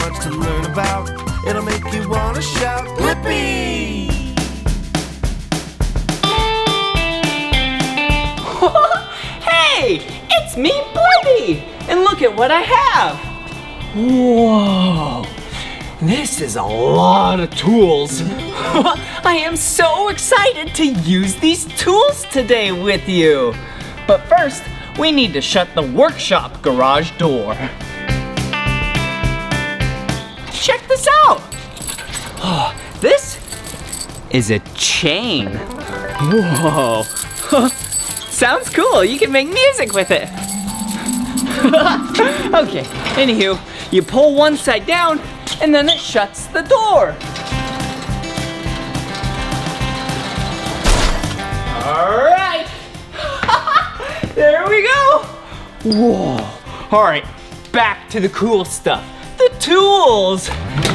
much to learn about. It'll make you wanna shout, Blippi! Hey, it's me, Blippi! And look at what I have! Whoa! This is a lot of tools. I am so excited to use these tools today with you. But first, we need to shut the workshop garage door. Check this out. Oh, this is a chain. Whoa. Sounds cool. You can make music with it. Okay, anywho, you pull one side down and then it shuts the door. All right. There we go. Whoa. All right, back to the cool stuff. The tools.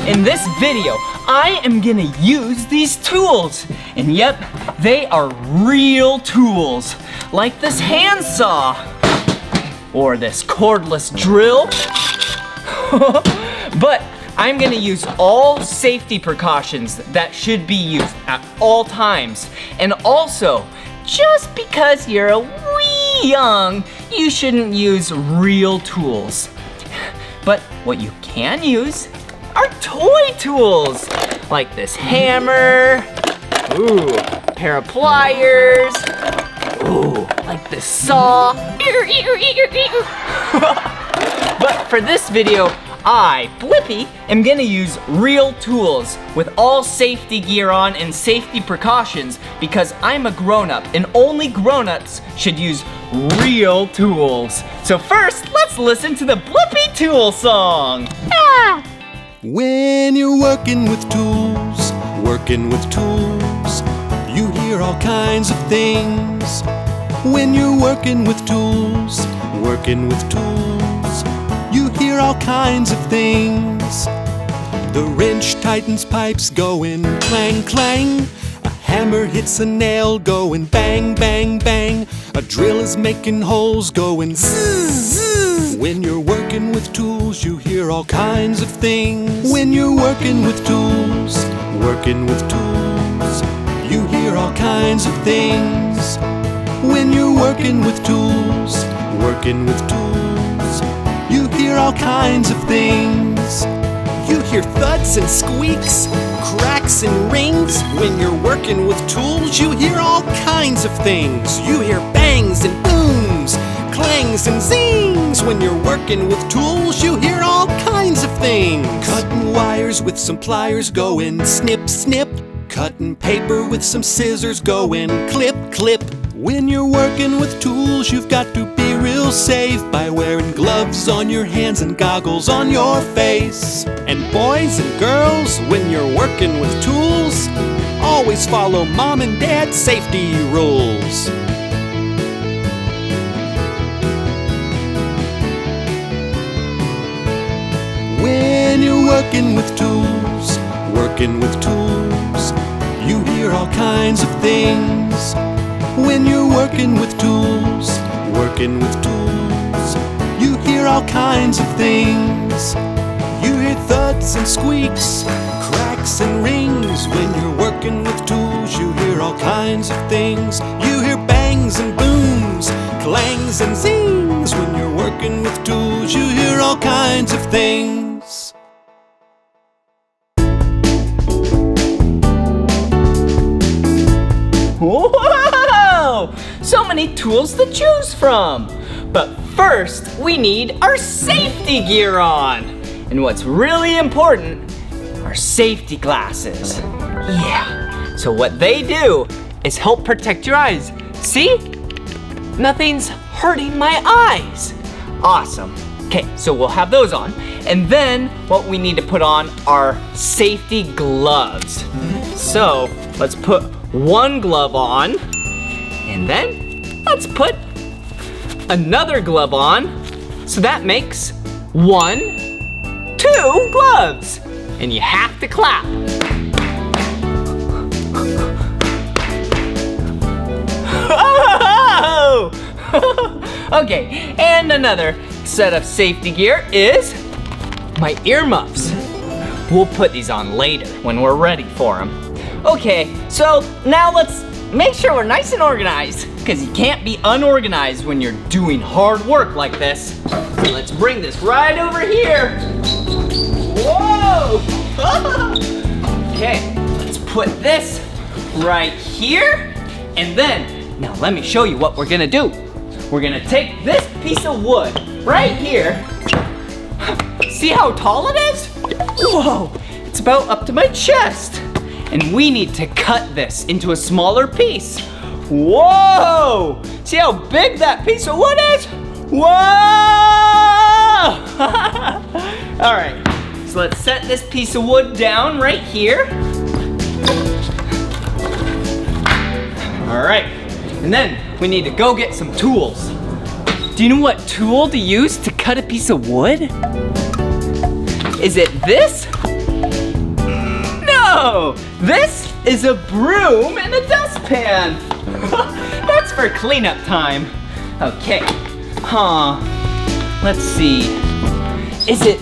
In this video, I am gonna use these tools. And yep, they are real tools. Like this handsaw. Or this cordless drill. But I'm gonna use all safety precautions that should be used at all times. And also, just because you're a wee young, you shouldn't use real tools. But what you can use are toy tools, like this hammer, ooh, pair of pliers, ooh, like this saw. But for this video, I, Blippi, am gonna use real tools with all safety gear on and safety precautions because I'm a grown-up and only grown-ups should use real tools. So first, let's listen to the Blippi Tools Song. Ah! When you're working with tools, you hear all kinds of things. When you're working with tools, you hear all kinds of things. The wrench tightens pipes going clang, clang. A hammer hits a nail going bang, bang, bang. A drill is making holes going zzz, zzz. When you're working with tools, you hear all kinds of things. When you're working with tools, you hear all kinds of things. When you're working with tools, you hear all kinds of things. You hear thuds and squeaks, cracks and rings. When you're working with tools, you hear all kinds of things. You hear bangs and booms, clangs and zings. When you're working with tools, you hear all kinds of things. Cutting wires with some pliers going snip, snip. Cutting paper with some scissors going clip, clip. When you're working with tools, you've got to be real safe by wearing gloves on your hands and goggles on your face. And boys and girls, when you're working with tools, always follow mom and dad's safety rules. When you're working with tools, you hear all kinds of things. When you're working with tools, you hear all kinds of things. You hear thuds and squeaks, cracks and rings. When you're working with tools, you hear all kinds of things. You hear bangs and booms, clangs and zings. When you're working with tools, you hear all kinds of things. Whoa! So many tools to choose from. But first, we need our safety gear on. And what's really important are safety glasses. Yeah, so what they do is help protect your eyes. See? Nothing's hurting my eyes. Awesome. Okay, so we'll have those on. And then what we need to put on are safety gloves. So let's put one glove on, and then let's put another glove on. So that makes 1, 2 gloves. And you have to clap. Oh! Okay, and another set of safety gear is my earmuffs. We'll put these on later when we're ready for them. Okay, so now let's make sure we're nice and organized, because you can't be unorganized when you're doing hard work like this. So let's bring this right over here. Whoa! Okay, let's put this right here. And then, now let me show you what we're gonna do. We're gonna take this piece of wood right here. See how tall it is? Whoa, it's about up to my chest. And we need to cut this into a smaller piece. Whoa! See how big that piece of wood is? Whoa! All right, so let's set this piece of wood down right here. All right, and then we need to go get some tools. Do you know what tool to use to cut a piece of wood? Is it this? No, this is a broom and a dustpan. That's for cleanup time. Okay, let's see. Is it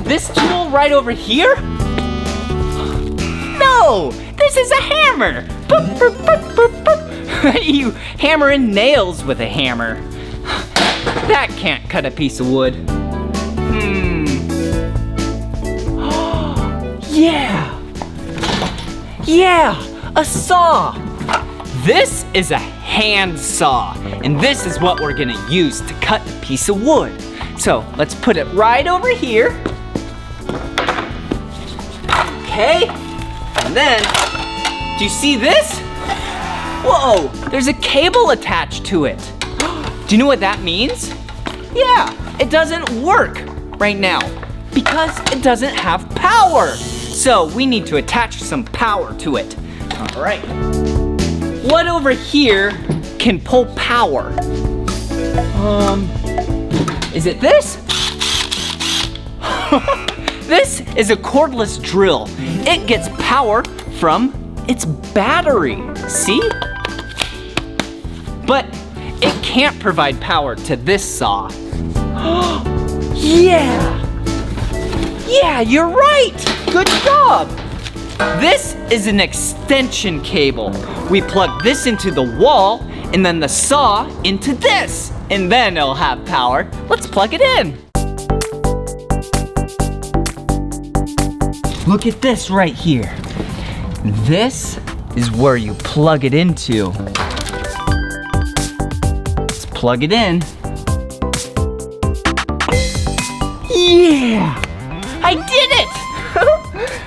this tool right over here? No, this is a hammer. Boop, boop, boop, boop, boop. You hammer in nails with a hammer. That can't cut a piece of wood. Yeah, a saw. This is a hand saw, and this is what we're gonna use to cut a piece of wood. So let's put it right over here. Okay, and then, do you see this? Whoa, there's a cable attached to it. Do you know what that means? Yeah, it doesn't work right now because it doesn't have power. So we need to attach some power to it. All right. What over here can pull power? Is it this? This is a cordless drill. It gets power from its battery, see? But it can't provide power to this saw. Yeah, you're right. Good job. This is an extension cable. We plug this into the wall and then the saw into this, and then it'll have power. Let's plug it in. Look at this right here. This is where you plug it into. Let's plug it in. Yeah, I did it.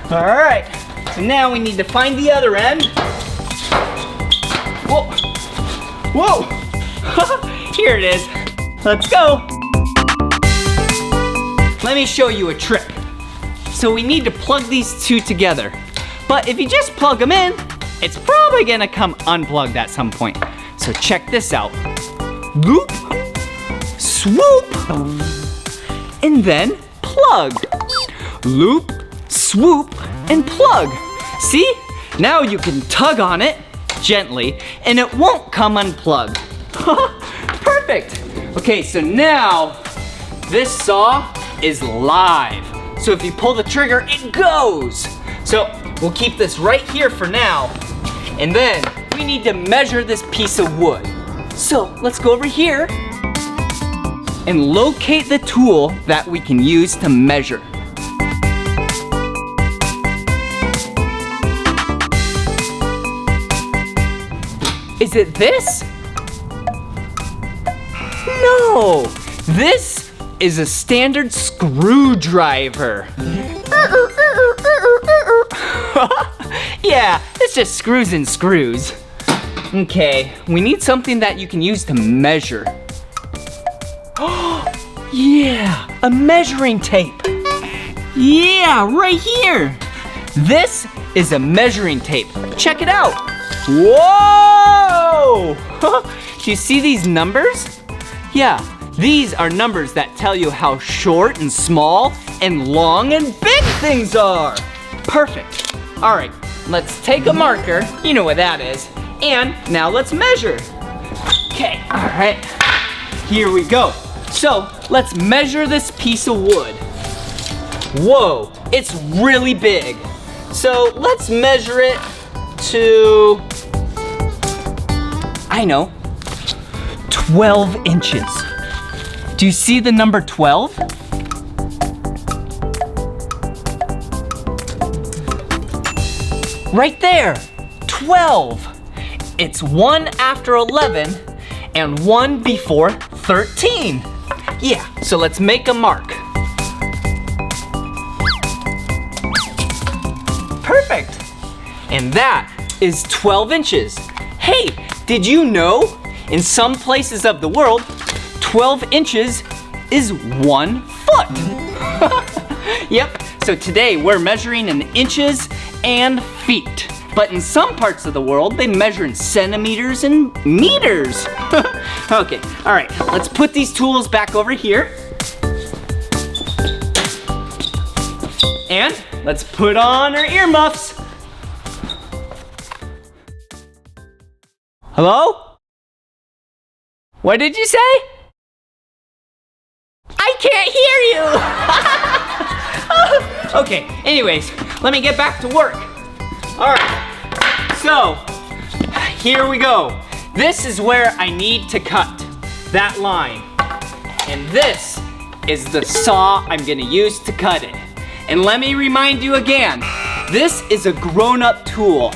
All right, so now we need to find the other end. Whoa, here it is. Let's go. Let me show you a trick. So we need to plug these two together. But if you just plug them in, it's probably gonna come unplugged at some point. So check this out. Loop, swoop, and then plug. Loop, swoop, and plug. See? Now you can tug on it gently and it won't come unplugged. Perfect. Okay, so now this saw is live. So if you pull the trigger, it goes. So we'll keep this right here for now. And then we need to measure this piece of wood. So let's go over here and locate the tool that we can use to measure. Is it this? No, this is a standard screwdriver. Yeah, it's just screws and screws. Okay, we need something that you can use to measure. Yeah, a measuring tape. Yeah, right here. This is a measuring tape. Check it out. Whoa! Do you see these numbers? Yeah, these are numbers that tell you how short and small and long and big things are. Perfect. All right, let's take a marker, you know what that is, and now let's measure. Okay, all right, here we go. So let's measure this piece of wood. Whoa, it's really big. So let's measure it to, I know, 12 inches. Do you see the number 12? Right there, 12. It's 1 after 11 and 1 before 13. Yeah, so let's make a mark. Perfect. And that is 12 inches. Hey, did you know in some places of the world, 12 inches is 1 foot? Yep, so today we're measuring in inches and feet. But in some parts of the world, they measure in centimeters and meters. Okay, all right, let's put these tools back over here. And let's put on our earmuffs. Hello? What did you say? I can't hear you. Okay, anyways, let me get back to work. All right, so here we go. This is where I need to cut that line. And this is the saw I'm gonna use to cut it. And let me remind you again, this is a grown-up tool,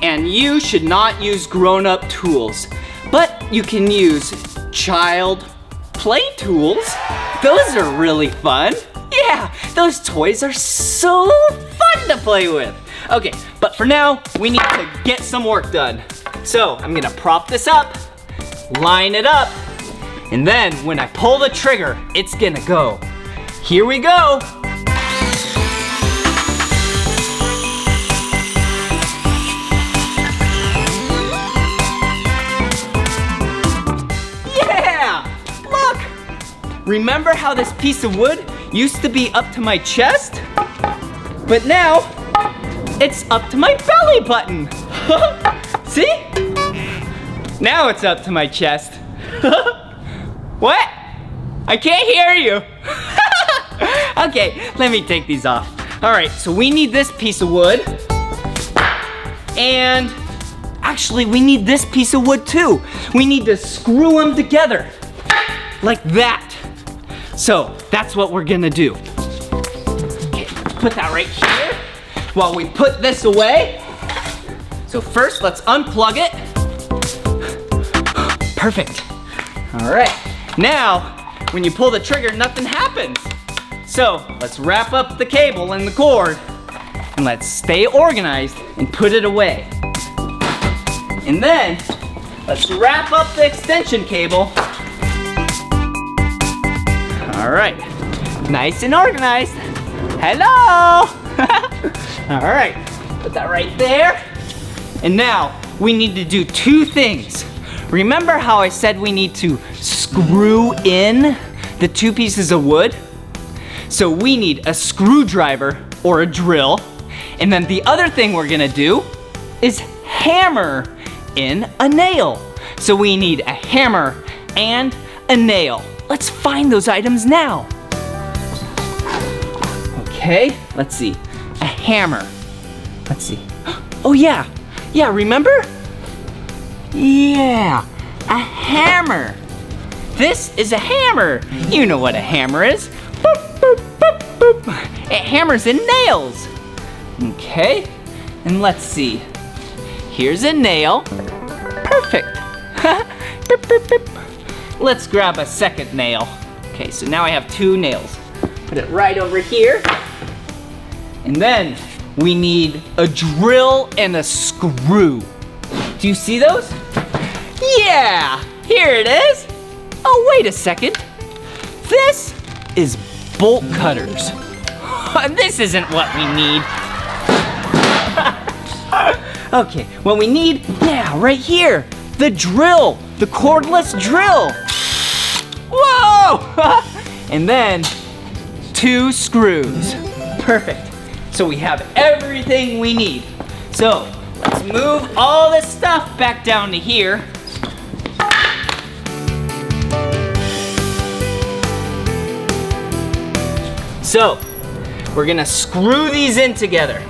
and you should not use grown-up tools, but you can use child play tools. Those are really fun. Yeah, those toys are so fun to play with. Okay, but for now, we need to get some work done. So I'm gonna prop this up, line it up, and then when I pull the trigger, it's gonna go. Here we go. Yeah, look. Remember how this piece of wood used to be up to my chest? But now, it's up to my belly button. See? Now it's up to my chest. What? I can't hear you. Okay, let me take these off. All right, so we need this piece of wood. And actually, we need this piece of wood too. We need to screw them together like that. So that's what we're gonna do. Okay, put that right here while we put this away. So first, let's unplug it. Perfect. All right, now, when you pull the trigger, nothing happens. So let's wrap up the cable and the cord, and let's stay organized and put it away. And then, let's wrap up the extension cable. All right, nice and organized. Hello! All right, put that right there. And now, we need to do two things. Remember how I said we need to screw in the two pieces of wood? So we need a screwdriver or a drill. And then the other thing we're gonna do is hammer in a nail. So we need a hammer and a nail. Let's find those items now. Okay, let's see. A hammer. Let's see. Oh yeah, remember? Yeah, a hammer. This is a hammer. You know what a hammer is. Boop, boop, boop, boop. It hammers in nails. Okay, and let's see. Here's a nail. Perfect. Boop, boop, boop. Let's grab a second nail. Okay, so now I have two nails. Put it right over here. And then we need a drill and a screw. Do you see those? Yeah, here it is. Oh, wait a second. This is bolt cutters. This isn't what we need. Okay, what we need, yeah, right here. The drill, the cordless drill. Whoa! And then 2 screws. Perfect. So we have everything we need. So let's move all this stuff back down to here. So we're gonna screw these in together.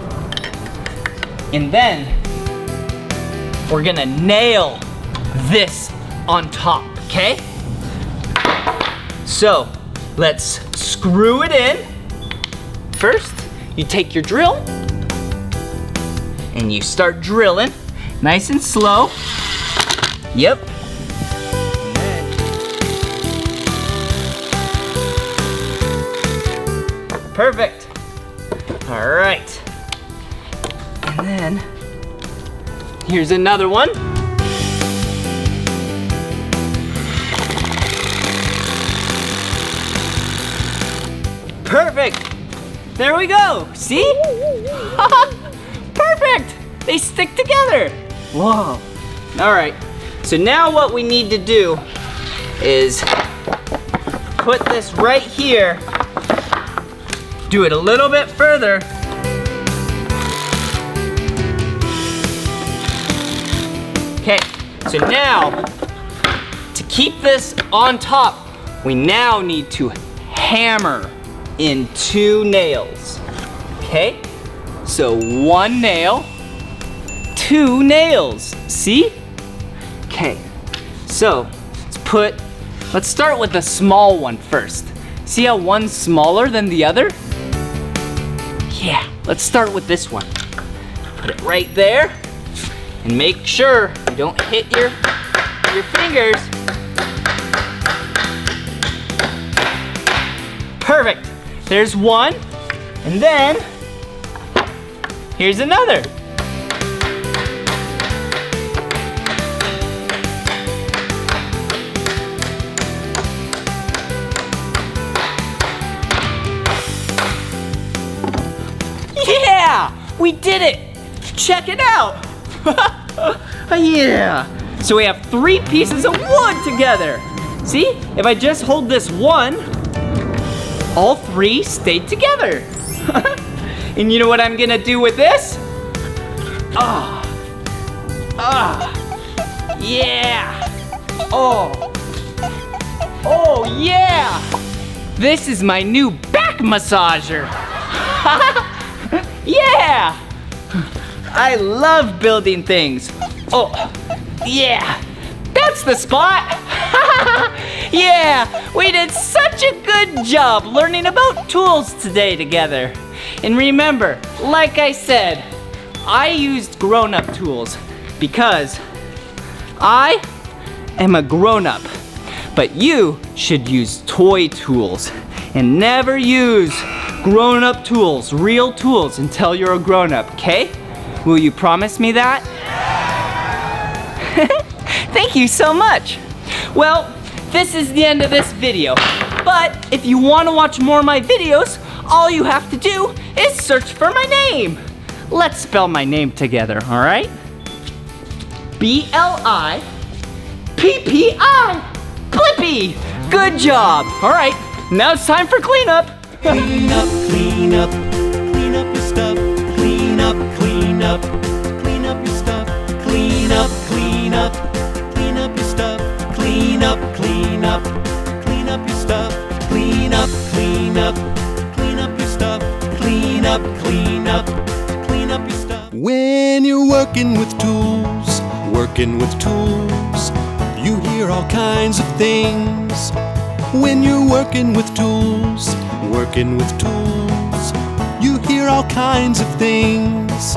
And then we're gonna nail this on top, okay? So let's screw it in. First, you take your drill and you start drilling nice and slow. Yep. Perfect. All right. And then here's another one. Perfect. There we go. See? Perfect. They stick together. Whoa. All right. So now what we need to do is put this right here. Do it a little bit further. Okay, so now, to keep this on top, we now need to hammer in 2 nails. Okay, so 1 nail, 2 nails, see? Okay, so let's start with the small one first. See how one's smaller than the other? Yeah, let's start with this one. Put it right there and make sure you don't hit your fingers. Perfect. There's one, and then here's another. Yeah, we did it. Check it out. Yeah. So we have 3 pieces of wood together. See, if I just hold this one, all 3 stayed together. And you know what I'm gonna do with this? Yeah. Oh yeah. This is my new back massager. Yeah. I love building things. Oh, yeah. That's the spot. Yeah, we did such a good job learning about tools today together. And remember, like I said, I used grown-up tools because I am a grown-up. But you should use toy tools and never use grown-up tools, real tools, until you're a grown-up, okay? Will you promise me that? Thank you so much. Well, this is the end of this video. But if you want to watch more of my videos, all you have to do is search for my name. Let's spell my name together, all right? B-L-I-P-P-I. Blippi. Good job. All right, now it's time for cleanup. Clean up, clean up, clean up your stuff. Clean up, clean up, clean up your stuff. Clean up, clean up, clean up your stuff. Clean up, clean up, clean up your stuff. Clean up, clean up, clean up your stuff. Clean up, clean up, clean up your stuff. When you're working with tools, you hear all kinds of things. When you're working with tools, you hear all kinds of things.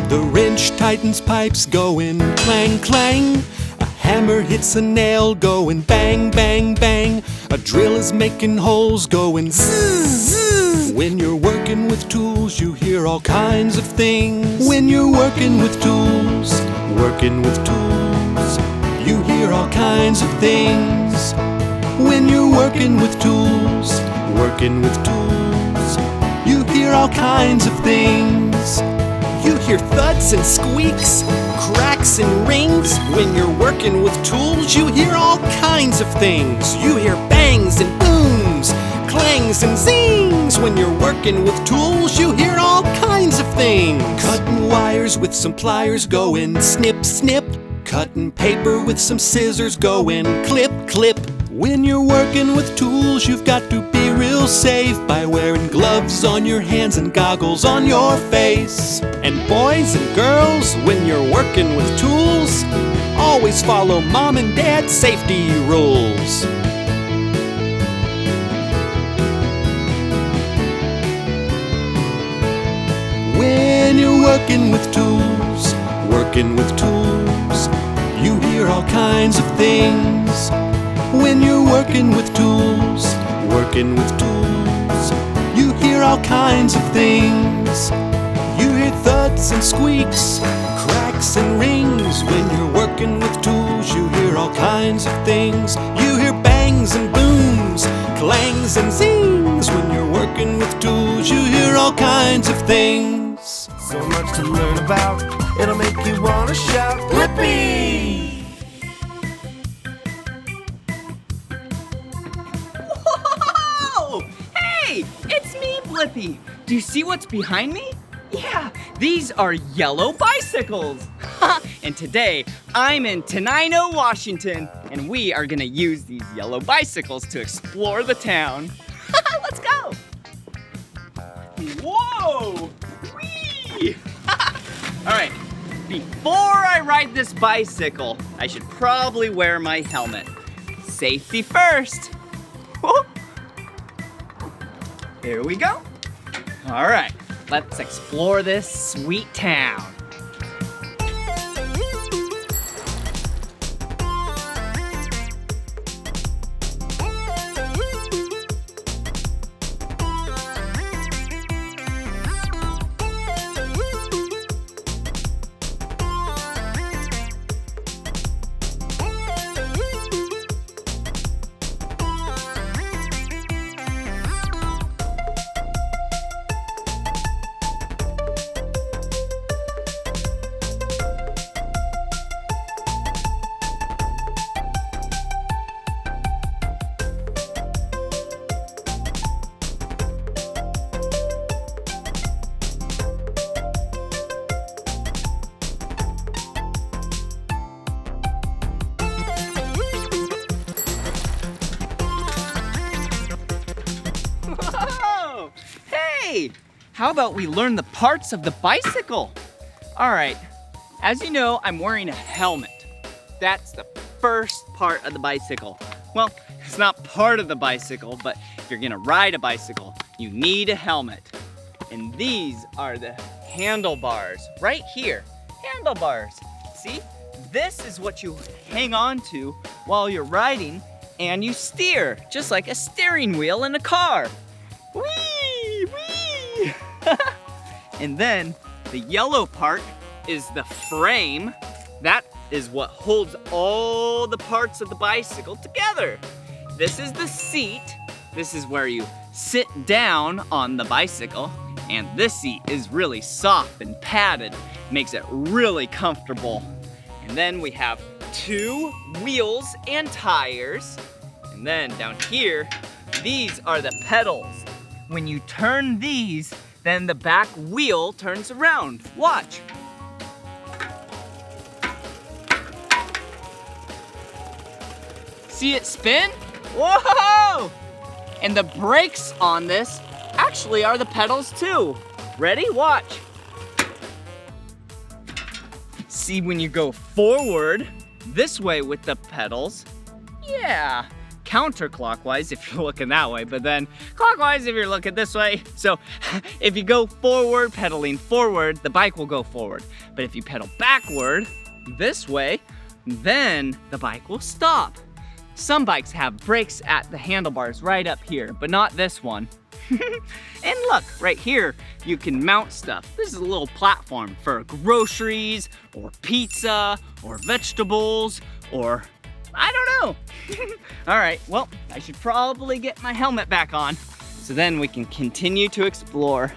The wrench tightens pipes going clang, clang. A hammer hits a nail going bang, bang, bang. A drill is making holes going zzz, zzz. When you're working with tools, you hear all kinds of things. When you're working with tools, you hear all kinds of things. When you're working with tools, you hear all kinds of things. You hear thuds and squeaks, cracks and rings. When you're working with tools, you hear all kinds of things. You hear bangs and booms, clangs and zings. When you're working with tools, you hear all kinds of things. Cutting wires with some pliers going snip, snip. Cutting paper with some scissors going clip, clip. When you're working with tools, you've got to be real safe by wearing gloves on your hands and goggles on your face. And boys and girls, when you're working with tools, always follow mom and dad's safety rules. When you're working with tools, you hear all kinds of things. When you're working with tools, you hear all kinds of things. You hear thuds and squeaks, cracks and rings. When you're working with tools, you hear all kinds of things. You hear bangs and booms, clangs and zings. When you're working with tools, you hear all kinds of things. So much to learn about, it'll make you wanna shout, Blippi! Whoa! Hey, it's me, Blippi. Do you see what's behind me? Yeah, these are yellow bicycles. And today, I'm in Tenino, Washington, and we are gonna use these yellow bicycles to explore the town. Let's go! Whoa! Whee! All right, before I ride this bicycle, I should probably wear my helmet. Safety first. Whoa. Here we go. All right, let's explore this sweet town. Hey, how about we learn the parts of the bicycle? All right, as you know, I'm wearing a helmet. That's the first part of the bicycle. Well, it's not part of the bicycle, but if you're gonna ride a bicycle, you need a helmet. And these are the handlebars right here. Handlebars. See? This is what you hang on to while you're riding and you steer, just like a steering wheel in a car. Whee! Whee! And then the yellow part is the frame. That is what holds all the parts of the bicycle together. This is the seat. This is where you sit down on the bicycle. And this seat is really soft and padded. Makes it really comfortable. And then we have 2 wheels and tires. And then down here, these are the pedals. When you turn these, then the back wheel turns around. Watch. See it spin? Whoa! And the brakes on this actually are the pedals too. Ready? Watch. See, when you go forward this way with the pedals, yeah, counterclockwise if you're looking that way, but then clockwise if you're looking this way. So if you go forward, pedaling forward, the bike will go forward. But if you pedal backward this way, then the bike will stop. Some bikes have brakes at the handlebars right up here, but not this one. And look, right here, you can mount stuff. This is a little platform for groceries, or pizza, or vegetables, or I don't know. All right, well, I should probably get my helmet back on, so then we can continue to explore.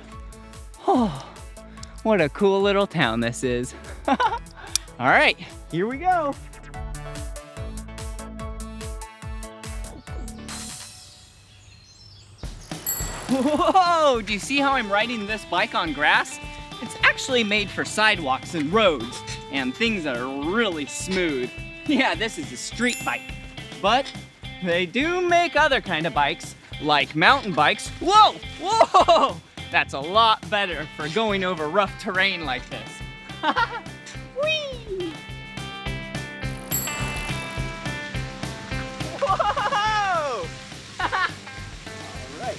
Oh, what a cool little town this is. All right, here we go. Whoa, do you see how I'm riding this bike on grass? It's actually made for sidewalks and roads, and things are really smooth. Yeah, this is a street bike, but they do make other kind of bikes, Like mountain bikes. Whoa, whoa! That's a lot better for going over rough terrain like this. Whee! Whoa! All right.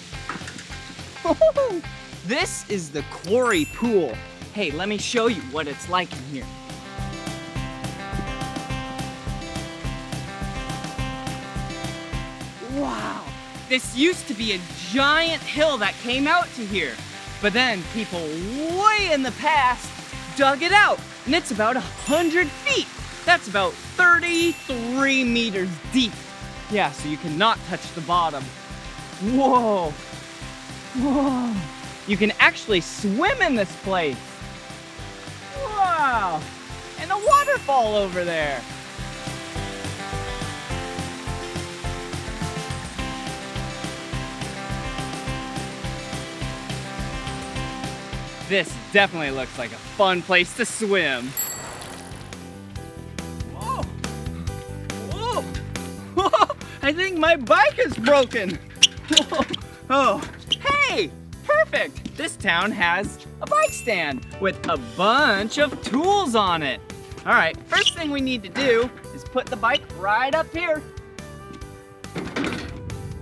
This is the quarry pool. Hey, let me show you what it's like in here. Wow, this used to be a giant hill that came out to here. But then people way in the past dug it out, and it's about 100 feet. That's about 33 meters deep. Yeah, so you cannot touch the bottom. Whoa, whoa. You can actually swim in this place. Wow, and a waterfall over there. This definitely looks like a fun place to swim. Whoa, whoa, whoa. I think my bike is broken. Whoa. Oh, hey, perfect. This town has a bike stand with a bunch of tools on it. All right, first thing we need to do is put the bike right up here.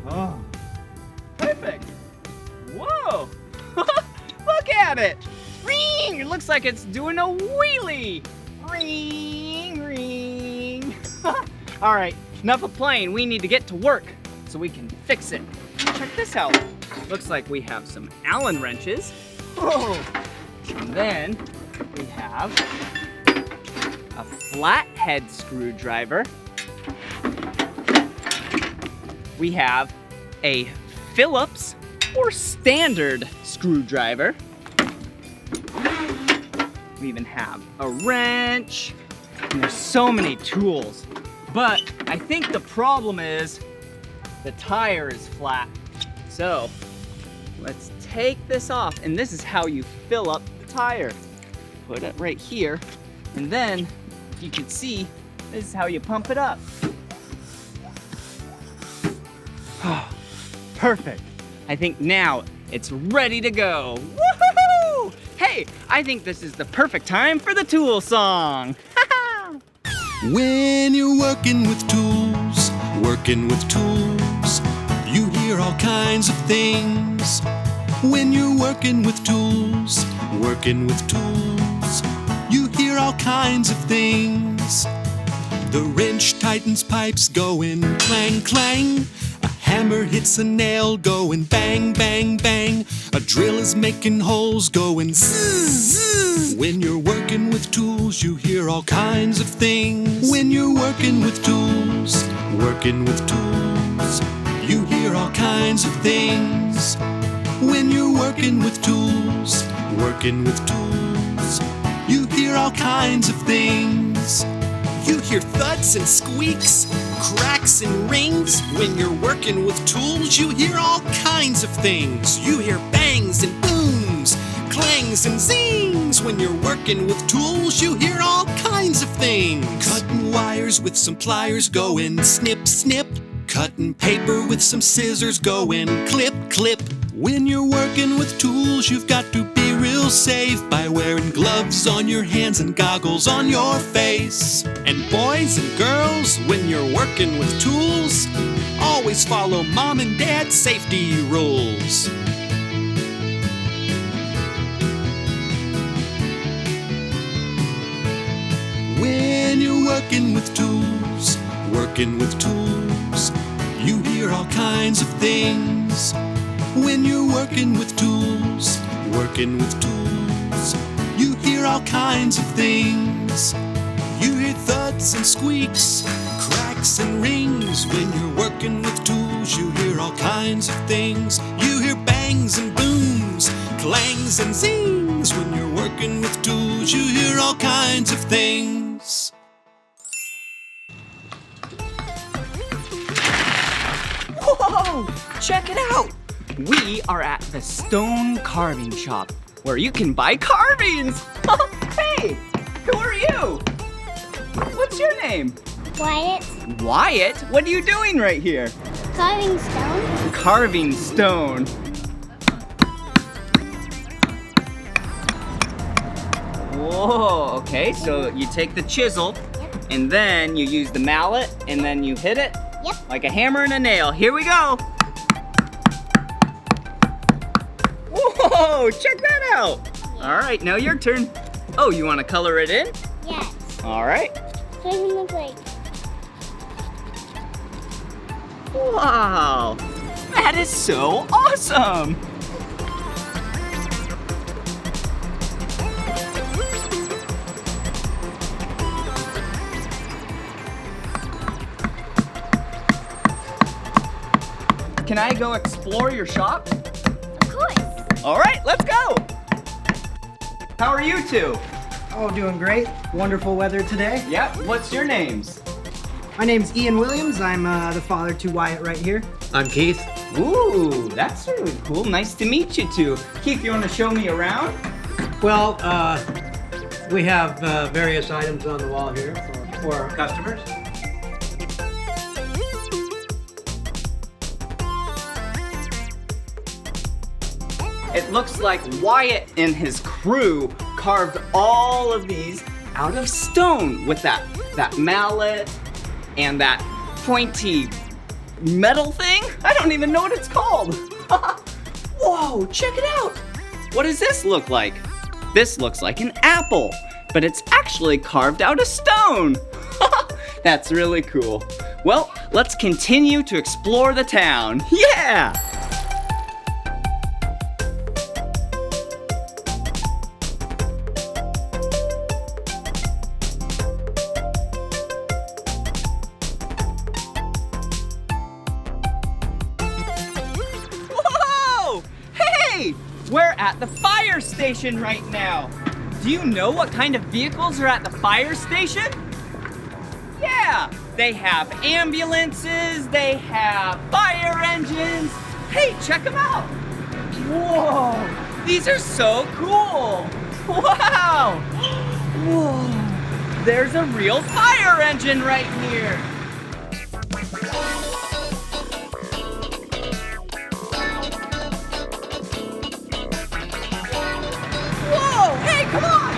Oh, perfect. Whoa. Look at it! Ring! It looks like it's doing a wheelie! Ring, ring! All right, enough of playing. We need to get to work so we can fix it. Check this out. Looks like we have some Allen wrenches. Whoa! And then we have a flathead screwdriver. We have a Phillips or standard screwdriver. We even have a wrench. And there's so many tools. But I think the problem is the tire is flat. So let's take this off. And this is how you fill up the tire. Put it right here. And then you can see this is how you pump it up. Perfect. I think now it's ready to go. Woohoo! Hey, I think this is the perfect time for the tool song. When you're working with tools, you hear all kinds of things. When you're working with tools, you hear all kinds of things. The wrench tightens pipes going clang, clang. A hammer hits a nail going bang, bang, bang. A drill is making holes going zzz, zzz. When you're working with tools, you hear all kinds of things. When you're working with tools, you hear all kinds of things. When you're working with tools, you hear all kinds of things. You hear thuds and squeaks, cracks and rings. When you're working with tools, you hear all kinds of things. You hear bangs and booms, clangs and zings. When you're working with tools, you hear all kinds of things. Cutting wires with some pliers going snip, snip. Cutting paper with some scissors going clip, clip. When you're working with tools, you've got to be real safe by wearing gloves on your hands and goggles on your face. And boys and girls, when you're working with tools, always follow mom and dad's safety rules. When you're working with tools, you hear all kinds of things. When you're working with tools, you hear all kinds of things. You hear thuds and squeaks, cracks and rings. When you're working with tools, you hear all kinds of things. You hear bangs and booms, clangs and zings. When you're working with tools, you hear all kinds of things. Whoa! Check it out! We are at the stone carving shop where you can buy carvings! Hey! Who are you? What's your name? Wyatt. Wyatt? What are you doing right here? carving stone. Carving stone. Whoa, okay, so you take the chisel, and then you use the mallet, and then you hit it Yep. like a hammer and a nail. Here we go. Whoa, check that out. All right, now your turn. Oh, you want to color it in? Yes. All right. So it can look like. Wow, that is so awesome. Can I go explore your shop? Of course. All right, let's go. How are you two? Oh, doing great. Wonderful weather today. Yep, what's your names? My name's Ian Williams. I'm the father to Wyatt right here. I'm Keith. Ooh, that's really cool. Nice to meet you two. Keith, you want to show me around? Well, we have various items on the wall here for our customers. It looks like Wyatt and his crew carved all of these out of stone with that mallet and that pointy metal thing. I don't even know what it's called. Whoa, check it out. What does this look like? This looks like an apple, but it's actually carved out of stone. That's really cool. Well, let's continue to explore the town. Yeah! We're at the fire station right now. Do you know what kind of vehicles are at the fire station? Yeah, they have ambulances, they have fire engines. Hey, check them out. Whoa, these are so cool. Wow. Whoa, there's a real fire engine right here. Come on!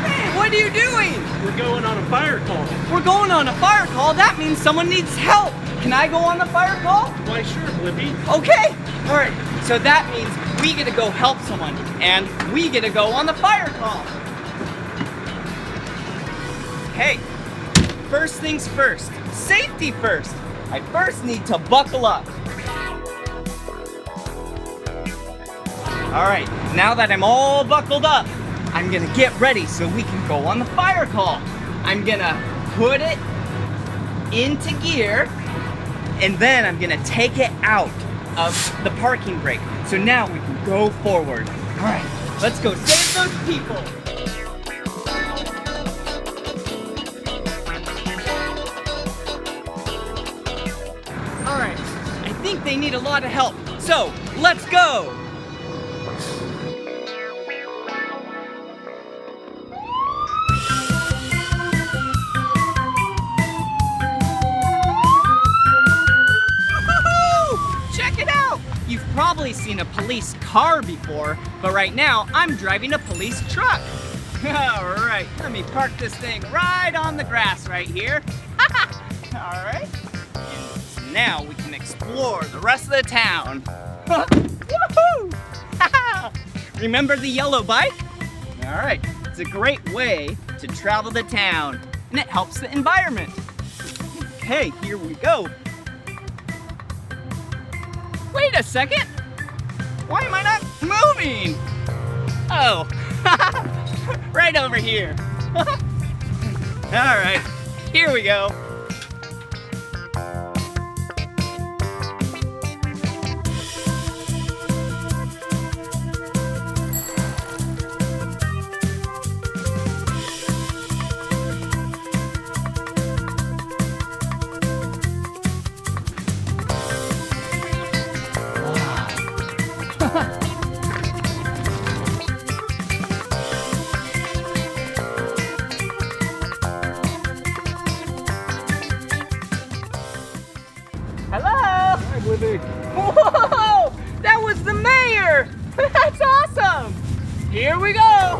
Hey, what are you doing? We're going on a fire call. We're going on a fire call? That means someone needs help. Can I go on the fire call? Why, sure, Blippi. Okay. All right. So that means we get to go help someone, and we get to go on the fire call. Hey, first things first. Safety first. I first need to buckle up. All right. Now that I'm all buckled up, I'm gonna get ready so we can go on the fire call. I'm gonna put it into gear, and then I'm gonna take it out of the parking brake. So now we can go forward. All right, let's go save those people. All right, I think they need a lot of help. So let's go. You've probably seen a police car before, but right now I'm driving a police truck. All right, let me park this thing right on the grass right here. All right, and so now we can explore the rest of the town. Woohoo! Remember the yellow bike? All right, it's a great way to travel the town, and it helps the environment. Okay, here we go. Wait a second! Why am I not moving? Oh, right over here. All right, here we go. Here we go.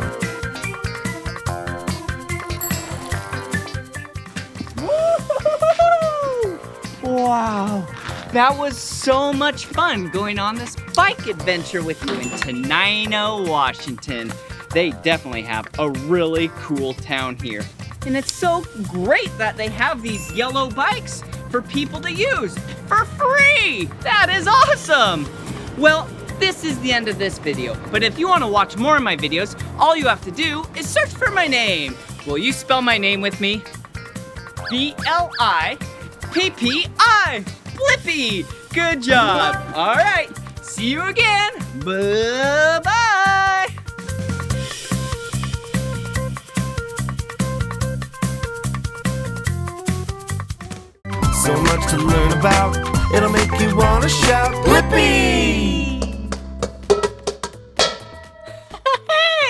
Woo! Wow, that was so much fun going on this bike adventure with you in Tenino, Washington. They definitely have a really cool town here. And it's so great that they have these yellow bikes for people to use for free. That is awesome. Well, this is the end of this video, but if you want to watch more of my videos, all you have to do is search for my name. Will you spell my name with me? B-L-I-P-P-I, Blippi. Good job. All right, see you again. Bye-bye. So much to learn about, it'll make you wanna shout, Blippi!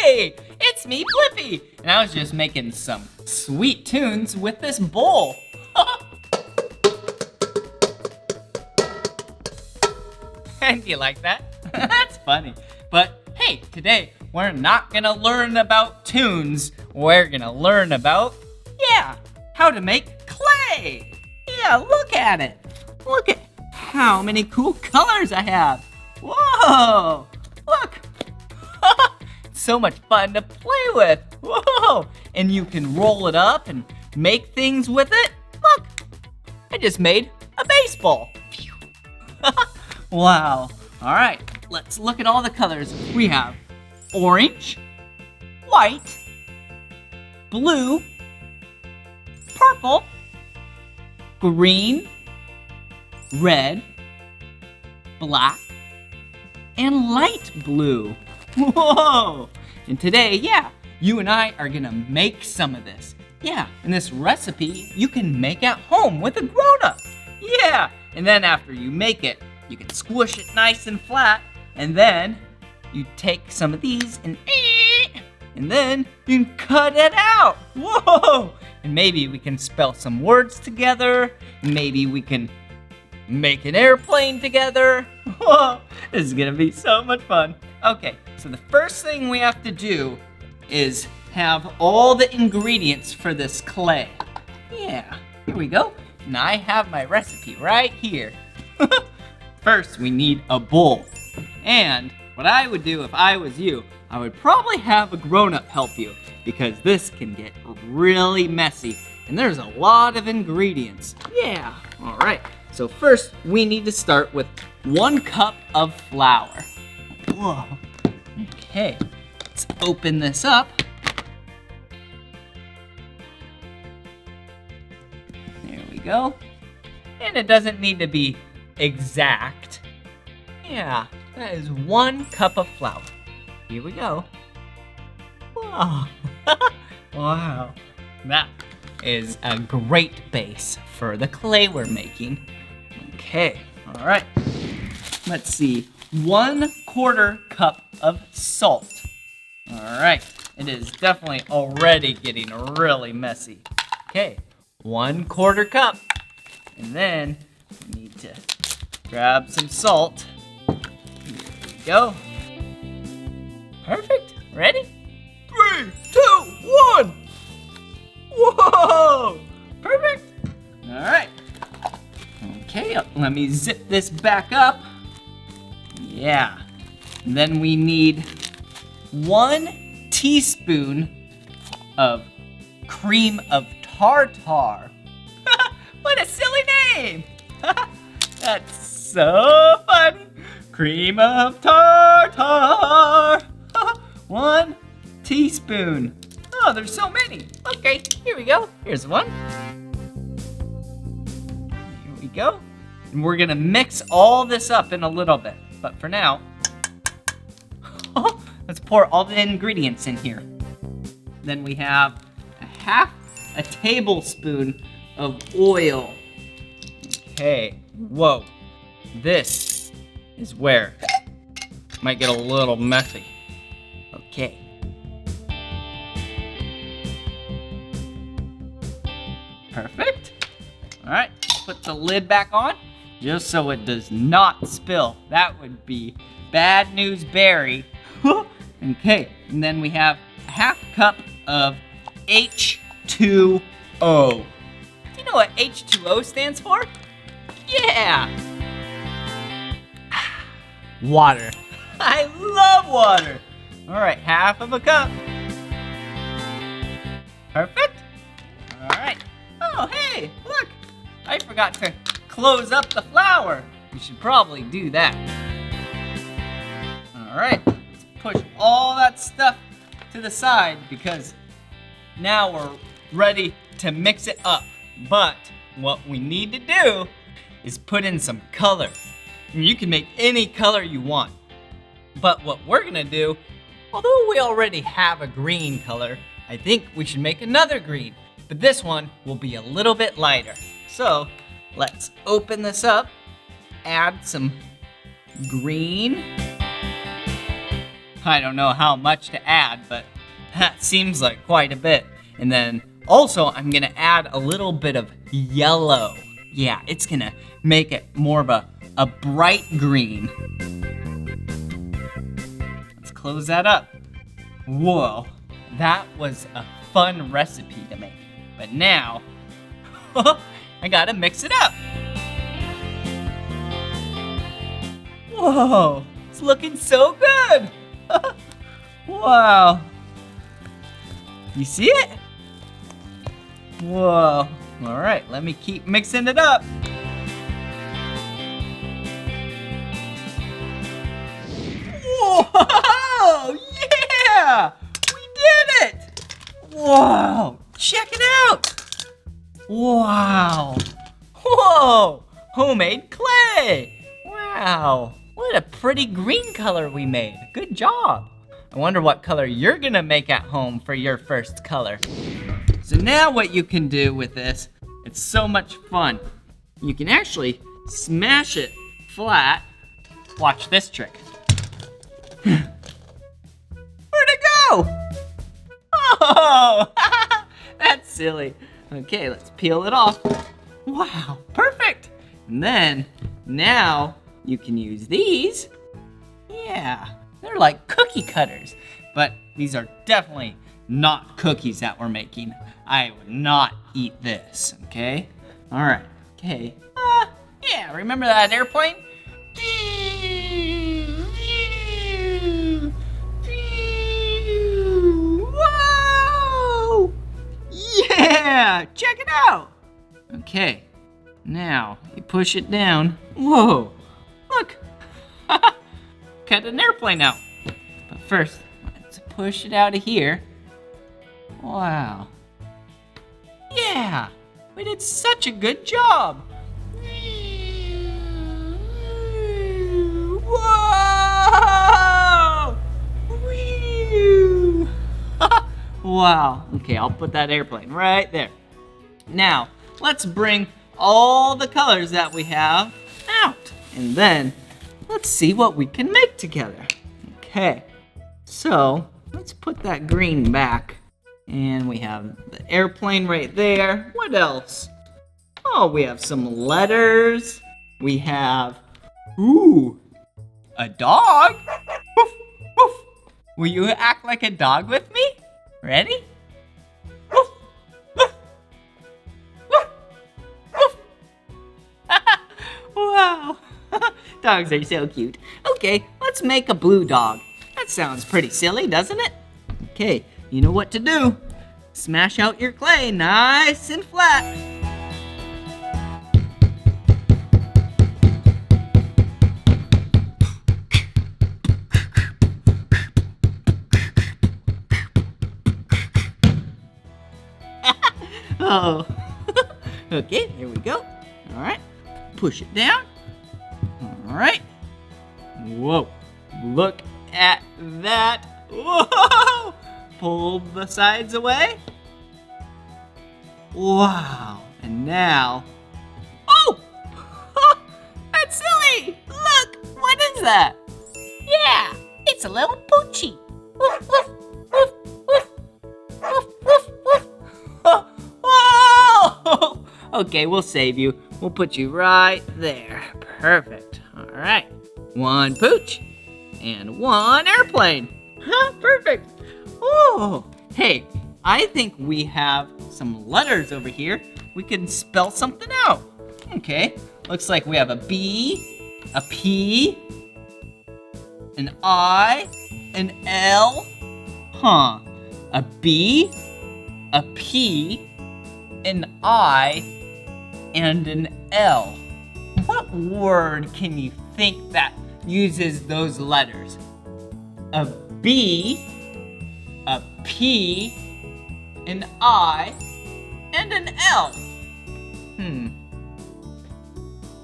Hey, it's me, Blippi, and I was just making some sweet tunes with this bowl. And do you like that? That's funny. But hey, today we're not gonna learn about tunes. We're gonna learn about, how to make clay. Yeah, look at it. Look at how many cool colors I have. Whoa, look. So much fun to play with. Whoa, and you can roll it up and make things with it. Look, I just made a baseball. Wow. All right, let's look at all the colors. We have orange, white, blue, purple, green, red, black, and light blue. Whoa! And today, you and I are gonna make some of this. Yeah, and this recipe you can make at home with a grown-up. Yeah, and then after you make it, you can squish it nice and flat, and then you take some of these and then you can cut it out. Whoa! And maybe we can spell some words together. Maybe we can make an airplane together. Whoa! This is gonna be so much fun. Okay, so the first thing we have to do is have all the ingredients for this clay. Yeah, here we go. And I have my recipe right here. First, we need a bowl. And what I would do if I was you, I would probably have a grown-up help you because this can get really messy and there's a lot of ingredients. Yeah, all right. So first, we need to start with 1 cup of flour. Whoa, okay, let's open this up. There we go. And it doesn't need to be exact. Yeah, that is 1 cup of flour. Here we go. Wow. Wow. That is a great base for the clay we're making. Okay, all right. Let's see, 1/4 cup of salt. All right, it is definitely already getting really messy. Okay, 1/4 cup. And then we need to grab some salt. Here we go. Perfect, ready? 3, 2, 1. Whoa, perfect. All right. Okay, let me zip this back up. Yeah, and then we need 1 teaspoon of cream of tartar. What a silly name. That's so funny. Cream of tartar. 1 teaspoon. Oh, there's so many. Okay, here we go. Here's 1. Here we go. And we're gonna mix all this up in a little bit. But for now, let's pour all the ingredients in here. Then we have 1/2 tablespoon of oil. Okay, whoa. This is where it might get a little messy. Okay. Perfect. All right, put the lid back on just so it does not spill. That would be bad news, Barry. Okay, and then we have a half cup of H2O. Do you know what H2O stands for? Yeah! Water. I love water. All right, half of a cup. Perfect. All right. Oh, hey, look. I forgot to close up the flour. We should probably do that. All right, let's push all that stuff to the side because now we're ready to mix it up. But what we need to do is put in some color. And you can make any color you want. But what we're gonna do, although we already have a green color, I think we should make another green. But this one will be a little bit lighter. So let's open this up, add some green. I don't know how much to add, but that seems like quite a bit. And then also I'm gonna add a little bit of yellow. Yeah, it's gonna make it more of a bright green. Let's close that up. Whoa, that was a fun recipe to make. But now, I gotta mix it up. Whoa, it's looking so good. Wow. You see it? Whoa. All right, let me keep mixing it up. Whoa, yeah, we did it. Wow, check it out. Wow. Whoa, homemade clay. Wow, what a pretty green color we made. Good job. I wonder what color you're gonna make at home for your first color. So now what you can do with this, it's so much fun. You can actually smash it flat. Watch this trick. Where'd it go? Oh, that's silly. Okay, let's peel it off. Wow, perfect. And then, now you can use these. Yeah, they're like cookie cutters, but these are definitely not cookies that we're making. I would not eat this, okay? All right, okay. Yeah, remember that airplane? Whoa! Yeah, check it out. Okay, now you push it down. Whoa, look. Cut an airplane out. But first, let's push it out of here. Wow. Yeah, we did such a good job. Whoa! Wow. Okay, I'll put that airplane right there. Now, let's bring all the colors that we have out. And then, let's see what we can make together. Okay, so let's put that green back. And we have the airplane right there. What else? Oh, we have some letters. We have, ooh, a dog. Woof, woof. Will you act like a dog with me? Ready? Woof, woof, woof, woof. Wow, dogs are so cute. Okay, let's make a blue dog. That sounds pretty silly, doesn't it? Okay, you know what to do. Smash out your clay nice and flat. Oh, okay, here we go. All right, push it down. All right. Whoa, look at that. Whoa, pull the sides away. Wow, and now, oh, that's silly. Look, what is that? Yeah, it's a little poochie. Woof, woof, woof, woof, woof, woof, woof. Whoa! Okay, we'll save you. We'll put you right there. Perfect. All right. One pooch and one airplane. Perfect. Oh, hey, I think we have some letters over here. We can spell something out. Okay, looks like we have a B, a P, an I, an L. Huh, a B, a P, an I, and an L. What word can you think that uses those letters? A B, a P, an I, and an L.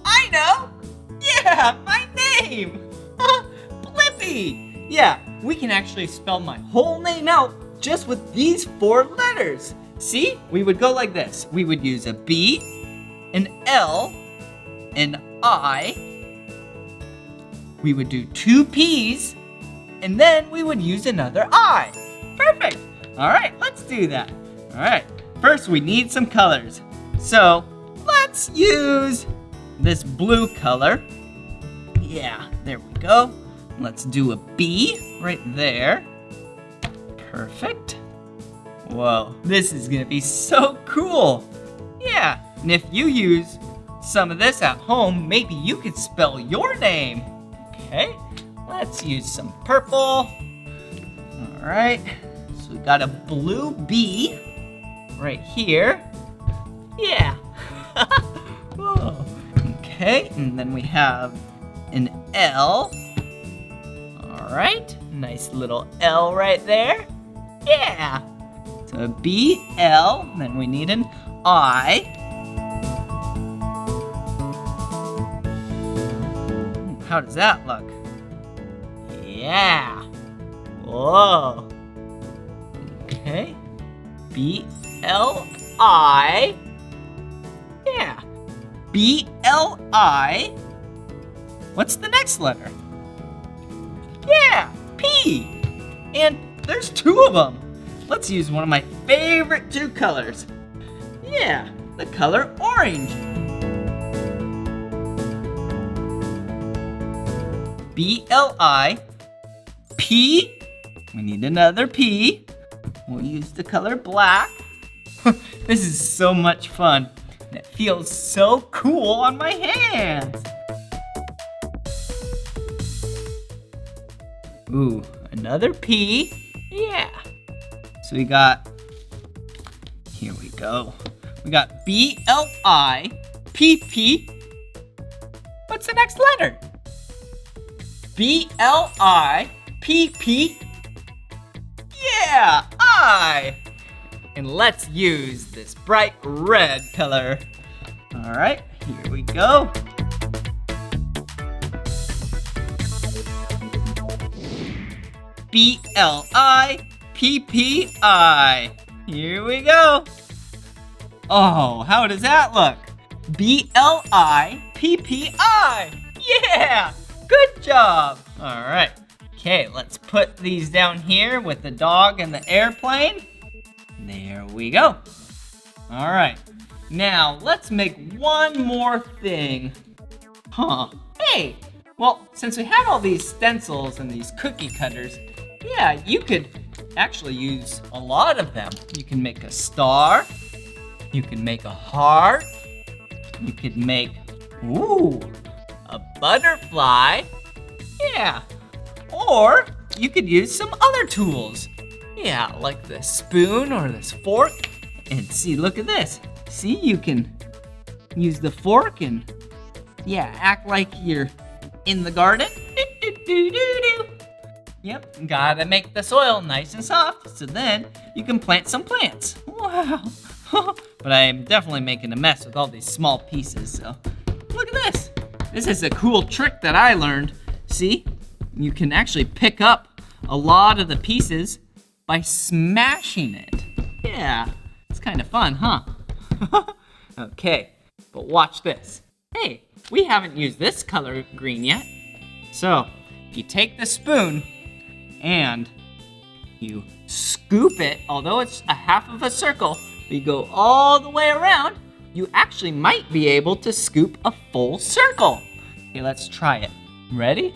I know! Yeah, my name! Blippi! Yeah, we can actually spell my whole name out just with these 4 letters. See? We would go like this. We would use a B, an L, an I. We would do 2 P's, and then we would use another I. Perfect! All right, let's do that. All right, first we need some colors. So let's use this blue color. Yeah, there we go. Let's do a B right there. Perfect. Whoa, this is gonna be so cool. Yeah, and if you use some of this at home, maybe you could spell your name. Okay, let's use some purple. All right, so we got a blue B right here. Yeah. Whoa. Okay, and then we have an L. All right, nice little L right there. Yeah. So a B, L, then we need an I. How does that look? Yeah. Whoa. Okay. B, L, I. Yeah. B, L, I. What's the next letter? Yeah, P. And there's 2 of them. Let's use one of my favorite 2 colors. Yeah, the color orange. B, L, I, P. We need another P. We'll use the color black. This is so much fun. And it feels so cool on my hands. Ooh, another P. Yeah. So we got, here we go. We got B, L, I, P, P. What's the next letter? B, L, I, P, P. Yeah, I. And let's use this bright red color. All right, here we go. B, L, I, P, P, I. Here we go. Oh, how does that look? B, L, I, P, P, I. Yeah, good job. All right. Okay, let's put these down here with the dog and the airplane. There we go. All right, now let's make one more thing. Hey, well, since we have all these stencils and these cookie cutters, yeah, you could actually use a lot of them. You can make a star, you can make a heart, you could make, ooh, a butterfly, yeah. Or you could use some other tools. Yeah, like this spoon or this fork. And see, look at this. See, you can use the fork and, yeah, act like you're in the garden. Yep, gotta make the soil nice and soft so then you can plant some plants. Wow. But I am definitely making a mess with all these small pieces, so look at this. This is a cool trick that I learned. See, you can actually pick up a lot of the pieces by smashing it. Yeah, it's kind of fun, huh? Okay, but watch this. Hey, we haven't used this color green yet. So, if you take the spoon and you scoop it, although it's a half of a circle, but you go all the way around, you actually might be able to scoop a full circle. Okay, let's try it. Ready?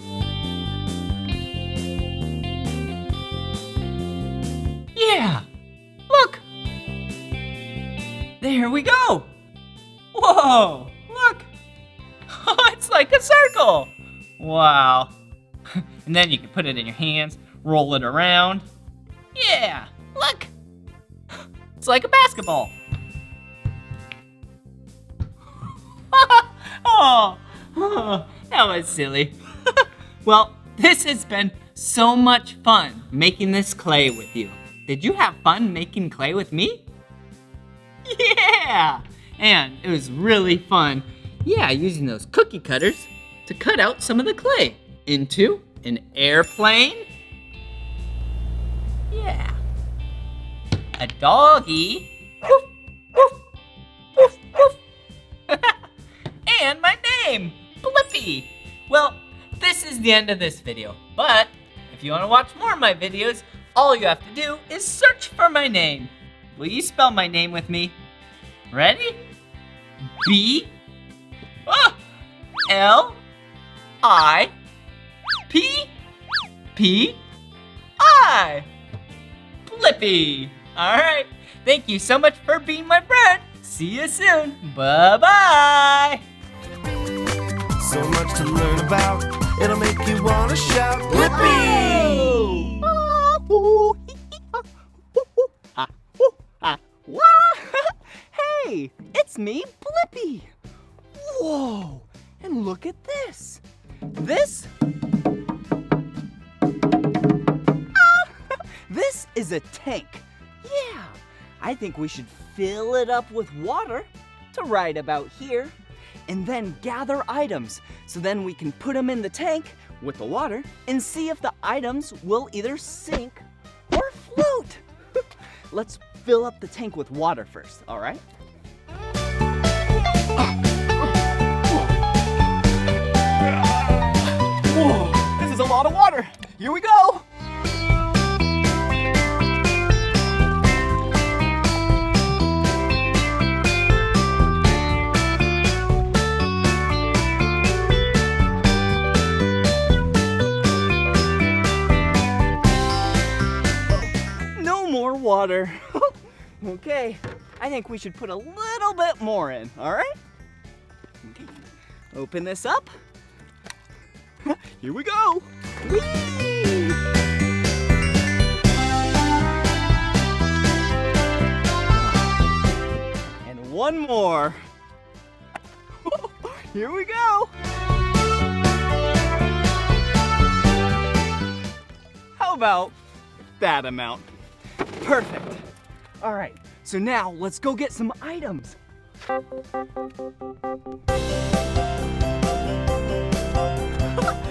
Yeah, look. There we go. Whoa, look. It's like a circle. Wow. And then you can put it in your hands, roll it around. Yeah, look. It's like a basketball. Oh, that was silly. Well, this has been so much fun making this clay with you. Did you have fun making clay with me? Yeah, and it was really fun, using those cookie cutters to cut out some of the clay into an airplane. Yeah, a doggy. Woof, woof, woof, woof. And my name, Blippi. Well, this is the end of this video, but if you want to watch more of my videos, all you have to do is search for my name. Will you spell my name with me? Ready? B-L-I-P-P-I. Blippi. All right. Thank you so much for being my friend. See you soon. Bye-bye. So much to learn about, it'll make you want to shout, Blippi! Hey, it's me, Blippi. Whoa, and look at this. This is a tank. Yeah, I think we should fill it up with water to right about here, and then gather items. So then we can put them in the tank with the water and see if the items will either sink or float. Let's fill up the tank with water first, all right? Whoa, this is a lot of water. Here we go. Water. Okay, I think we should put a little bit more in, all right? Okay. Open this up. Here we go. Whee! And one more. Here we go. How about that amount? Perfect. All right, so now let's go get some items.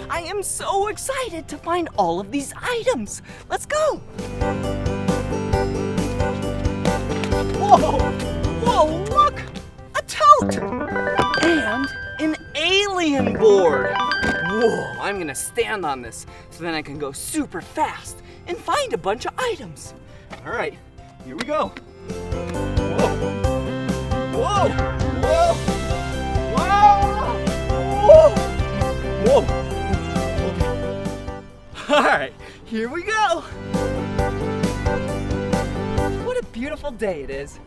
I am so excited to find all of these items. Let's go. Whoa, look, a tote and an alien board. Whoa, I'm gonna stand on this so then I can go super fast and find a bunch of items. All right, here we go. Whoa. Okay. All right, here we go. What a beautiful day it is.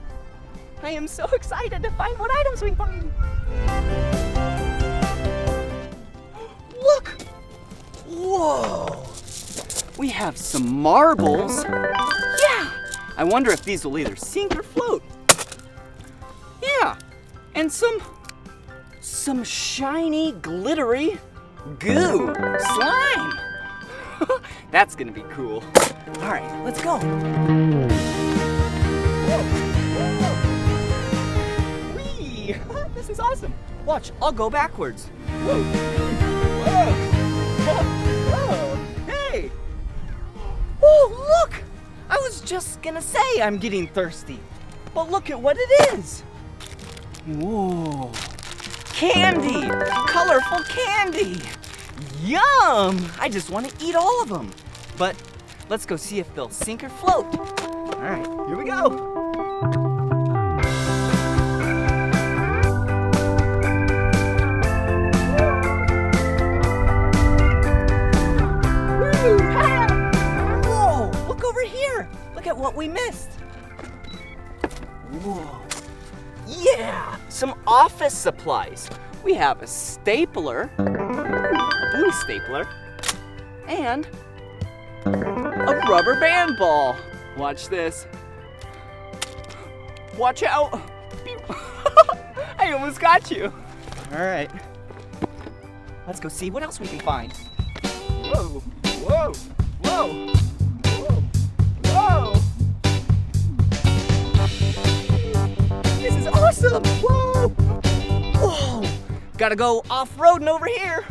I am so excited to find what items we find. Look. Whoa. We have some marbles. Yeah. I wonder if these will either sink or float. Yeah. And some shiny, glittery goo. Slime. That's gonna be cool. All right, let's go. Whee! This is awesome. Watch, I'll go backwards. Whoa. Hey! Oh, look! I was just gonna say I'm getting thirsty, but look at what it is. Whoa! Candy! Colorful candy! Yum! I just want to eat all of them. But let's go see if they'll sink or float. All right, here we go. Whoa, look over here. Look at at what we missed. Whoa. Yeah, some office supplies. We have a stapler, a blue stapler, and a rubber band ball. Watch this. Watch out. I almost got you. All right. Let's go see what else we can find. Whoa, whoa, whoa, whoa, whoa. This is awesome. Whoa, whoa. Gotta go off-roading over here.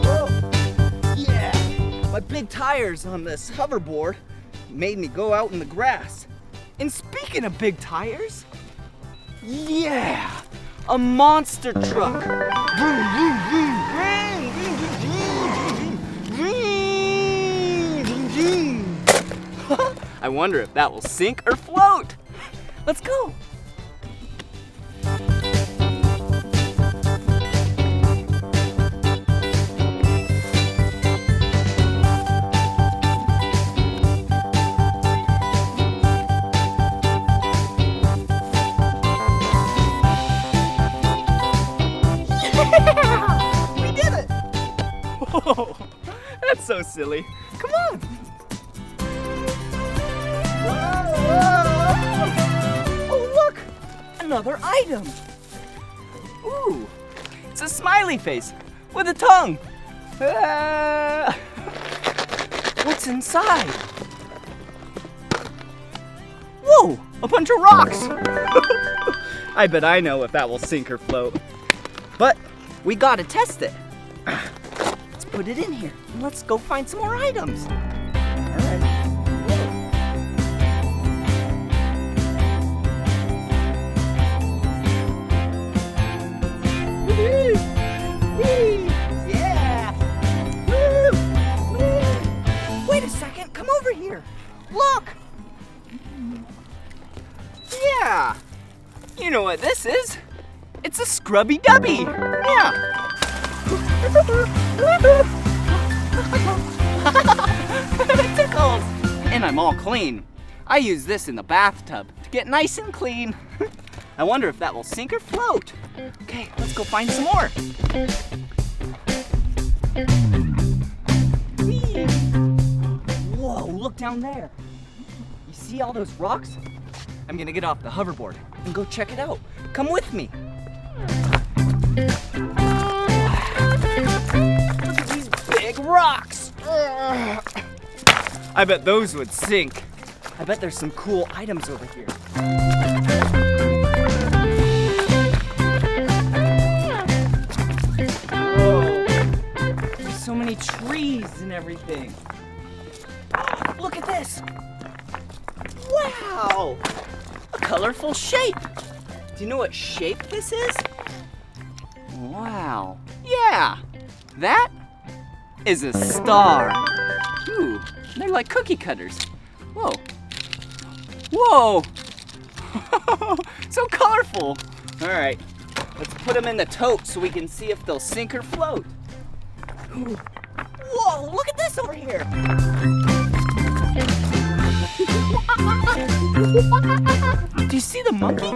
Whoa. Yeah, my big tires on this hoverboard made me go out in the grass. And speaking of big tires, yeah, a monster truck. I wonder if that will sink or float. Let's go. We did it! Whoa, that's so silly. Come on. Whoa. Oh, look, another item. Ooh, it's a smiley face with a tongue. What's inside? Whoa, a bunch of rocks. I bet I know if that will sink or float. But we gotta test it. Let's put it in here and let's go find some more items. All right. Woo! Woo! Yeah! Woo! Woo! Wait a second, come over here. Look! Yeah! You know what this is? It's a scrubby dubby. Yeah. It tickles. And I'm all clean. I use this in the bathtub to get nice and clean. I wonder if that will sink or float. Okay, let's go find some more. Whee. Whoa, look down there. You see all those rocks? I'm gonna get off the hoverboard and go check it out. Come with me. Look at these big rocks. I bet those would sink. I bet there's some cool items over here. Whoa. There's so many trees and everything. Look at this. Wow. A colorful shape. Do you know what shape this is? Wow. Yeah. That is a star. Ooh, they're like cookie cutters. Whoa. Whoa. So colorful. All right, let's put them in the tote so we can see if they'll sink or float. Ooh. Whoa, look at this over here. Do you see the monkey?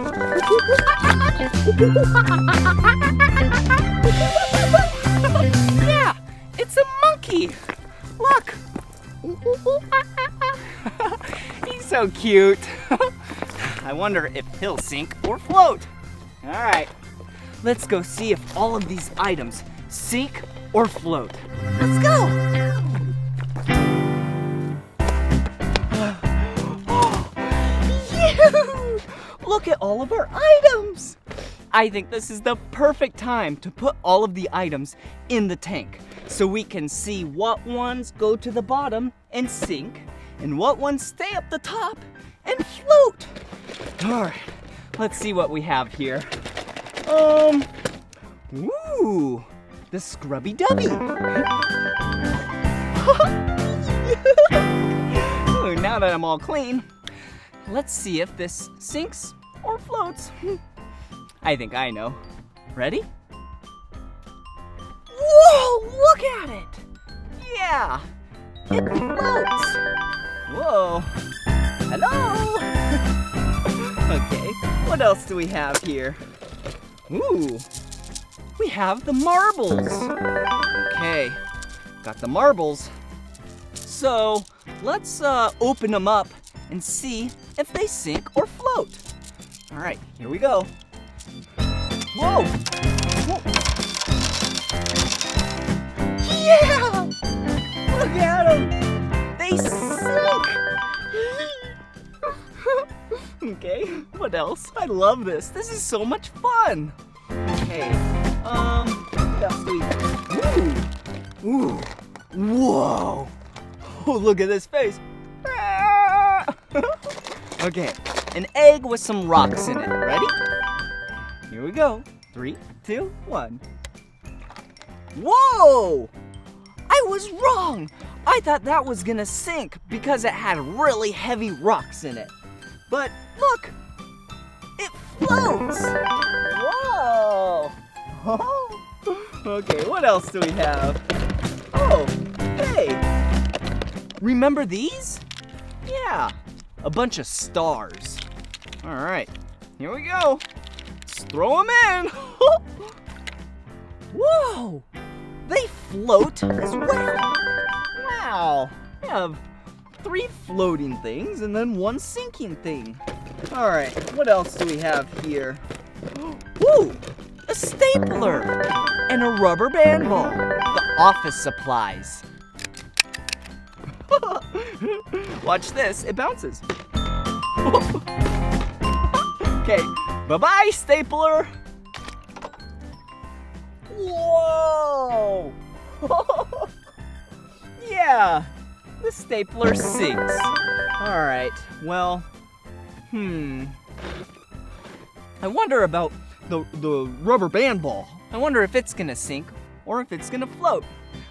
Yeah, it's a monkey. Look. He's so cute. I wonder if he'll sink or float. All right, let's go see if all of these items sink or float. Let's go. Look at all of our items. I think this is the perfect time to put all of the items in the tank so we can see what ones go to the bottom and sink and what ones stay up the top and float. All right, let's see what we have here. Ooh, the scrubby dubby. Ooh, now that I'm all clean, let's see if this sinks or floats. I think I know. Ready? Whoa, look at it. Yeah, it floats. Whoa. Hello. Okay, what else do we have here? Ooh, we have the marbles. Okay, got the marbles. So let's open them up and see if they sink or float. All right, here we go. Whoa! Whoa. Yeah! Look at them! They sink! Okay, what else? I love this. This is so much fun. Okay, what else do we... Ooh! Whoa! Oh, look at this face. Okay, an egg with some rocks in it. Ready? Here we go. 3, 2, 1. Whoa! I was wrong. I thought that was gonna sink because it had really heavy rocks in it. But look, it floats. Whoa! Okay, what else do we have? Oh, hey! Remember these? Yeah, a bunch of stars. All right, here we go. Let's throw them in. Whoa, they float as well. Wow, we have 3 floating things and then 1 sinking thing. All right, what else do we have here? Ooh, a stapler and a rubber band ball. The office supplies. Watch this, it bounces. Okay, bye-bye, stapler. Whoa! Yeah, the stapler sinks. All right, well, I wonder about the rubber band ball. I wonder if it's gonna sink or if it's gonna float.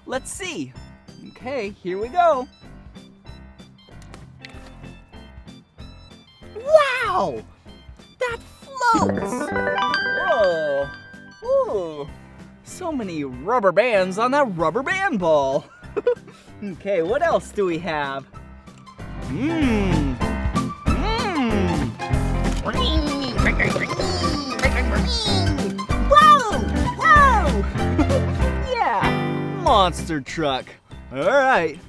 Let's see. Okay, here we go. Wow! That floats! Whoa! Ooh! So many rubber bands on that rubber band ball. Okay, what else do we have? Whoa! Whoa! Yeah! Monster truck. All right.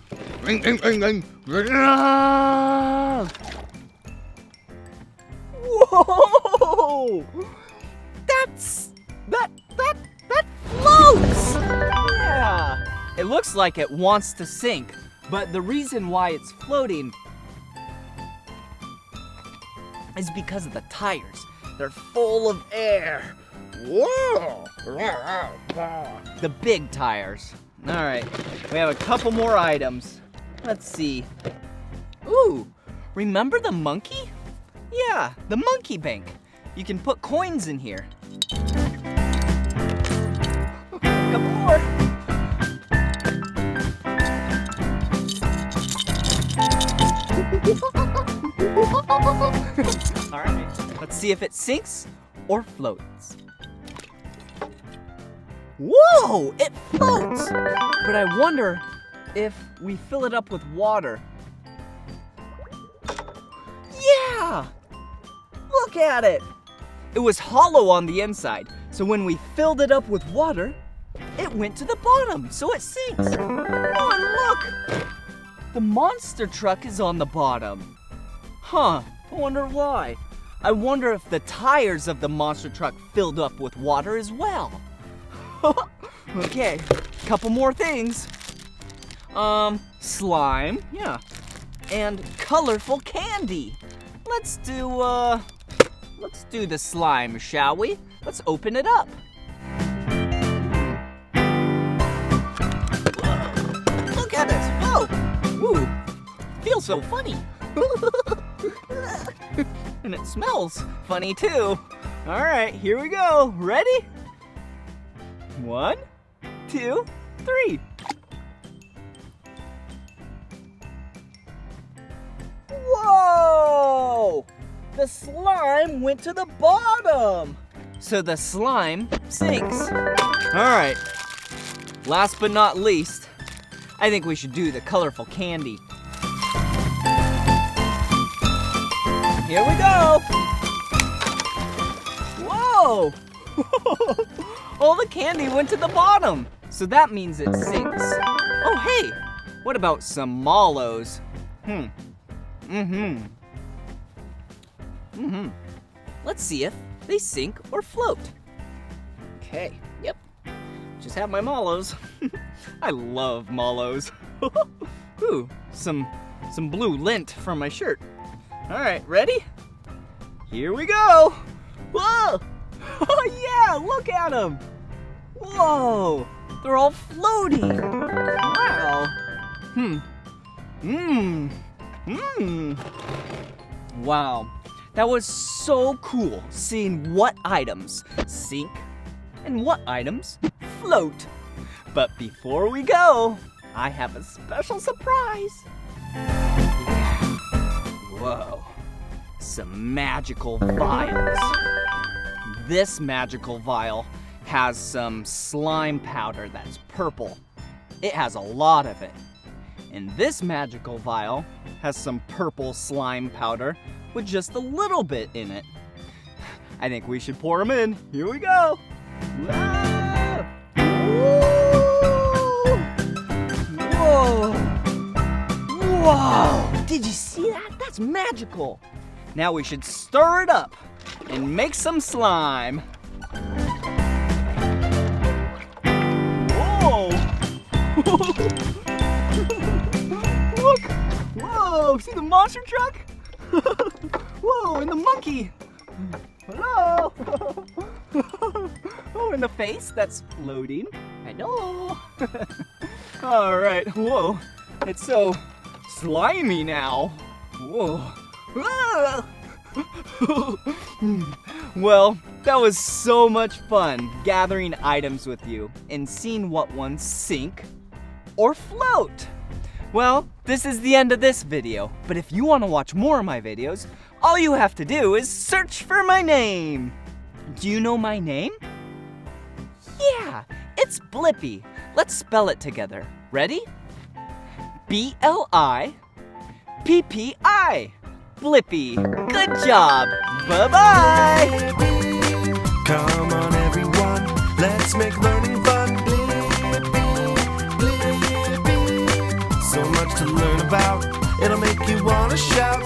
Whoa! That floats! Yeah! It looks like it wants to sink, but the reason why it's floating is because of the tires. They're full of air. Whoa! The big tires. All right, we have a couple more items. Let's see. Ooh, remember the monkey? Yeah, the monkey bank. You can put coins in here. Couple more. All right, let's see if it sinks or floats. Whoa, it floats! But I wonder if we fill it up with water. Yeah! Look at it! It was hollow on the inside, so when we filled it up with water, it went to the bottom, so it sinks. Oh, and look! The monster truck is on the bottom. Huh, I wonder why. I wonder if the tires of the monster truck filled up with water as well. Okay, couple more things. Slime, yeah. And colorful candy. Let's do the slime, shall we? Let's open it up. Whoa, look at it. Whoa. Ooh, feels so funny. And it smells funny too. All right, here we go. Ready? 1, 2, 3. Whoa! The slime went to the bottom. So the slime sinks. All right, last but not least, I think we should do the colorful candy. Here we go. Whoa! All the candy went to the bottom, so that means it sinks. Oh, hey, what about some mallows? Let's see if they sink or float. Okay, yep. Just have my mallows. I love mallows. Ooh, some blue lint from my shirt. All right, ready? Here we go. Whoa! Oh yeah, look at them. Whoa, they're all floating. Wow. Wow, that was so cool seeing what items sink and what items float. But before we go, I have a special surprise. Whoa, some magical vials. This magical vial has some slime powder that's purple. It has a lot of it. And this magical vial has some purple slime powder with just a little bit in it. I think we should pour them in. Here we go. Whoa! Whoa! Whoa! Did you see that? That's magical. Now we should stir it up and make some slime. Whoa! Look! Whoa! See the monster truck? Whoa! And the monkey! Hello! Oh, and the face that's floating. Hello! All right. Whoa! It's so slimy now. Whoa! Ah! Well, that was so much fun gathering items with you and seeing what ones sink or float. Well, this is the end of this video, but if you want to watch more of my videos, all you have to do is search for my name. Do you know my name? Yeah, it's Blippi. Let's spell it together. Ready? B-L-I-P-P-I. Blippi. Good job. Bye-bye. Come on, everyone, let's make learning fun. So much to learn about, it'll make you wanna shout.